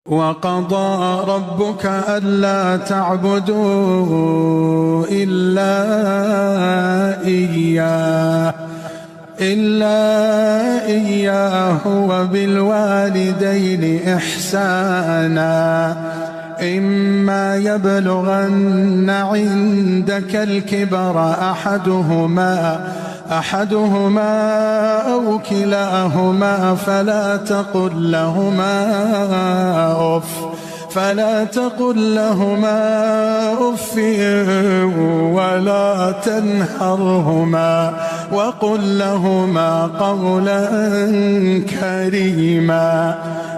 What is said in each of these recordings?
وَقَضَى رَبُّكَ أَلَّا تَعْبُدُوا إِلَّا إِيَّاهُ وَبِالْوَالِدَيْنِ إِحْسَانًا إِمَّا يَبْلُغَنَّ عِندَكَ الْكِبَرَ أحدهما أو كلاهما فلا تقل لهما أف ولا تنهرهما وقل لهما قولا كريما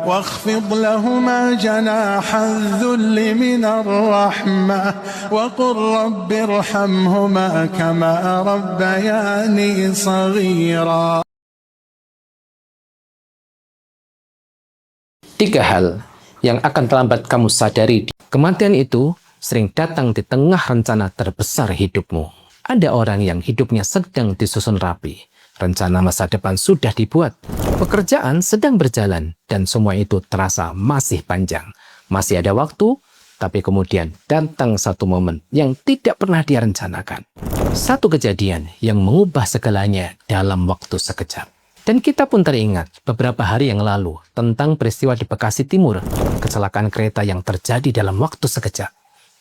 واخفض لهما جناح الذل من الرحمة وقل رب ارحمهما كما ربياني صغيرا. Tiga hal yang akan terlambat kamu sadari. Kematian itu sering datang di tengah rencana terbesar hidupmu. Ada orang yang hidupnya sedang disusun rapi. Rencana masa depan sudah dibuat. Pekerjaan sedang berjalan dan semua itu terasa masih panjang. Masih ada waktu, tapi kemudian datang satu momen yang tidak pernah dia rencanakan. Satu kejadian yang mengubah segalanya dalam waktu sekejap. Dan kita pun teringat beberapa hari yang lalu tentang peristiwa di Bekasi Timur, kecelakaan kereta yang terjadi dalam waktu sekejap,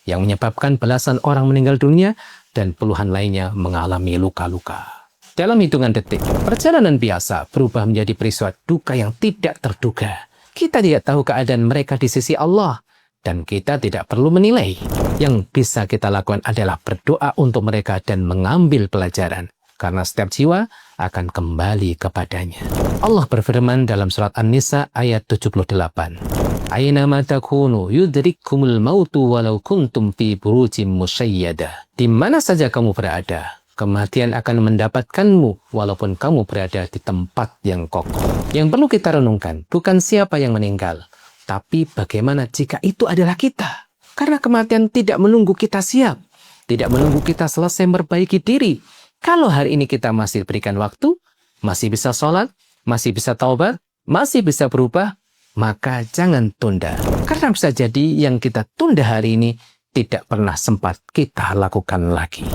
yang menyebabkan belasan orang meninggal dunia dan puluhan lainnya mengalami luka-luka. Dalam hitungan detik, perjalanan biasa berubah menjadi peristiwa duka yang tidak terduga. Kita tidak tahu keadaan mereka di sisi Allah, dan kita tidak perlu menilai. Yang bisa kita lakukan adalah berdoa untuk mereka dan mengambil pelajaran. Karena setiap jiwa akan kembali kepadanya. Allah berfirman dalam surat An-Nisa ayat 78. Aynama takunu yudrikkumul mautu walau kuntum fi burujim musyayyadah. Di mana saja kamu berada, kematian akan mendapatkanmu walaupun kamu berada di tempat yang kokoh. Yang perlu kita renungkan bukan siapa yang meninggal, tapi bagaimana jika itu adalah kita. Karena kematian tidak menunggu kita siap, tidak menunggu kita selesai memperbaiki diri. Kalau hari ini kita masih berikan waktu, masih bisa sholat, masih bisa taubat, masih bisa berubah, maka jangan tunda. Karena bisa jadi yang kita tunda hari ini tidak pernah sempat kita lakukan lagi.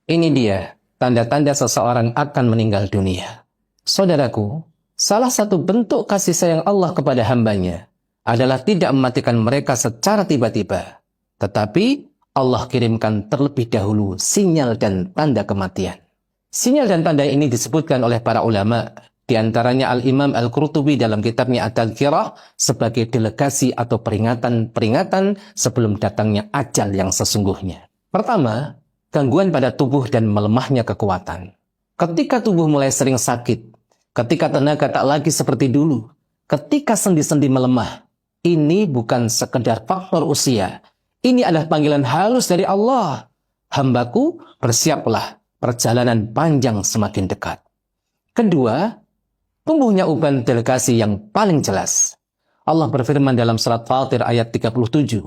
Ini dia tanda-tanda seseorang akan meninggal dunia. Saudaraku, salah satu bentuk kasih sayang Allah kepada hambanya adalah tidak mematikan mereka secara tiba-tiba. Tetapi Allah kirimkan terlebih dahulu sinyal dan tanda kematian. Sinyal dan tanda ini disebutkan oleh para ulama, di antaranya Al-Imam Al-Qurtubi dalam kitabnya At-Tadhkirah sebagai delegasi atau peringatan-peringatan sebelum datangnya ajal yang sesungguhnya. Pertama, gangguan pada tubuh dan melemahnya kekuatan. Ketika tubuh mulai sering sakit, ketika tenaga tak lagi seperti dulu, ketika sendi-sendi melemah, ini bukan sekedar faktor usia. Ini adalah panggilan halus dari Allah. Hambaku, bersiaplah, perjalanan panjang semakin dekat. Kedua, tumbuhnya uban delegasi yang paling jelas. Allah berfirman dalam surat Fatir ayat 37.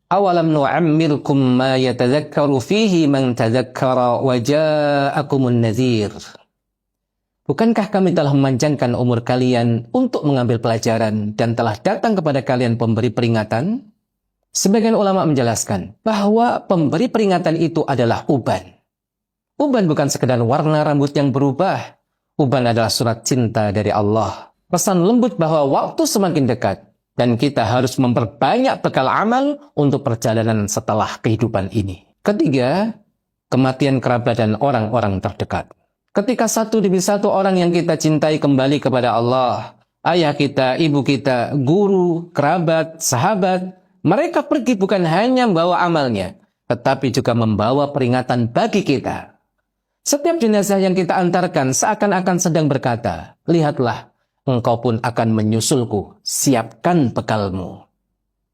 Awalam nu'ammirkum ma yatadzakkaru fihi man tadzakkara wa ja'akumun nadhir. Bukankah kami telah memanjangkan umur kalian untuk mengambil pelajaran dan telah datang kepada kalian pemberi peringatan? Sebagian ulama menjelaskan bahwa pemberi peringatan itu adalah uban. Uban bukan sekedar warna rambut yang berubah. Uban adalah surat cinta dari Allah. Pesan lembut bahwa waktu semakin dekat dan kita harus memperbanyak bekal amal untuk perjalanan setelah kehidupan ini. Ketiga, kematian kerabat dan orang-orang terdekat. Ketika satu demi satu orang yang kita cintai kembali kepada Allah, ayah kita, ibu kita, guru, kerabat, sahabat, mereka pergi bukan hanya membawa amalnya, tetapi juga membawa peringatan bagi kita. Setiap jenazah yang kita antarkan seakan-akan sedang berkata, lihatlah, engkau pun akan menyusulku, siapkan bekalmu.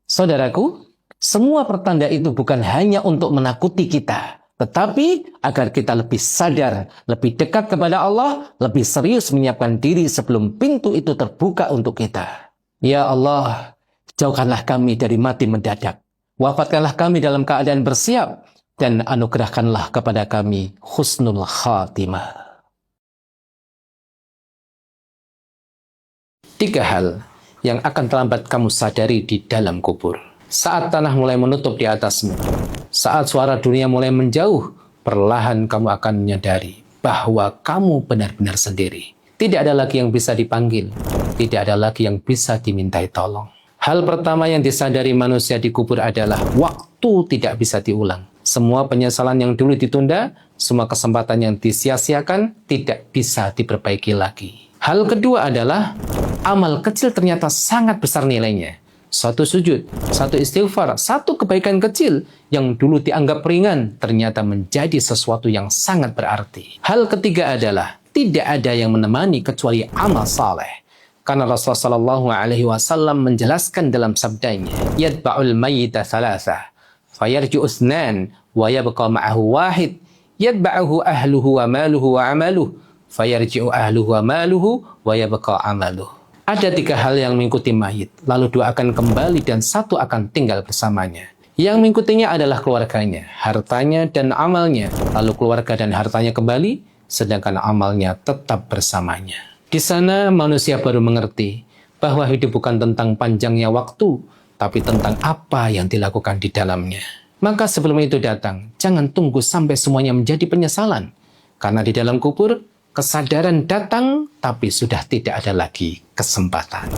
Saudaraku, semua pertanda itu bukan hanya untuk menakuti kita, tetapi agar kita lebih sadar, lebih dekat kepada Allah, lebih serius menyiapkan diri sebelum pintu itu terbuka untuk kita. Ya Allah, jauhkanlah kami dari mati mendadak. Wafatkanlah kami dalam keadaan bersiap. Dan anugerahkanlah kepada kami husnul khatimah. 3 hal yang akan terlambat kamu sadari di dalam kubur. Saat tanah mulai menutup di atasmu, saat suara dunia mulai menjauh, perlahan kamu akan menyadari bahwa kamu benar-benar sendiri. Tidak ada lagi yang bisa dipanggil, tidak ada lagi yang bisa dimintai tolong. Hal pertama yang disadari manusia di kubur adalah waktu tidak bisa diulang. Semua penyesalan yang dulu ditunda, semua kesempatan yang disia-siakan tidak bisa diperbaiki lagi. Hal kedua adalah amal kecil ternyata sangat besar nilainya. Satu sujud, satu istighfar, satu kebaikan kecil yang dulu dianggap ringan ternyata menjadi sesuatu yang sangat berarti. Hal ketiga adalah tidak ada yang menemani kecuali amal saleh. Karena Rasulullah SAW menjelaskan dalam sabdanya, yadba'ul mayyita thalatha, fayarji'u itsnan, wa yabqa ma'ahu wahid, yadba'uhu ahluhu wa maluhu wa amaluhu, fayarji'u ahluhu wa maluhu, wa yabqa amaluhu. Ada 3 hal yang mengikuti mayit, lalu 2 akan kembali dan 1 akan tinggal bersamanya. Yang mengikutinya adalah keluarganya, hartanya, dan amalnya. Lalu keluarga dan hartanya kembali, sedangkan amalnya tetap bersamanya. Di sana manusia baru mengerti bahwa hidup bukan tentang panjangnya waktu, tapi tentang apa yang dilakukan di dalamnya. Maka sebelum itu datang, jangan tunggu sampai semuanya menjadi penyesalan. Karena di dalam kubur, kesadaran datang, tapi sudah tidak ada lagi kesempatan.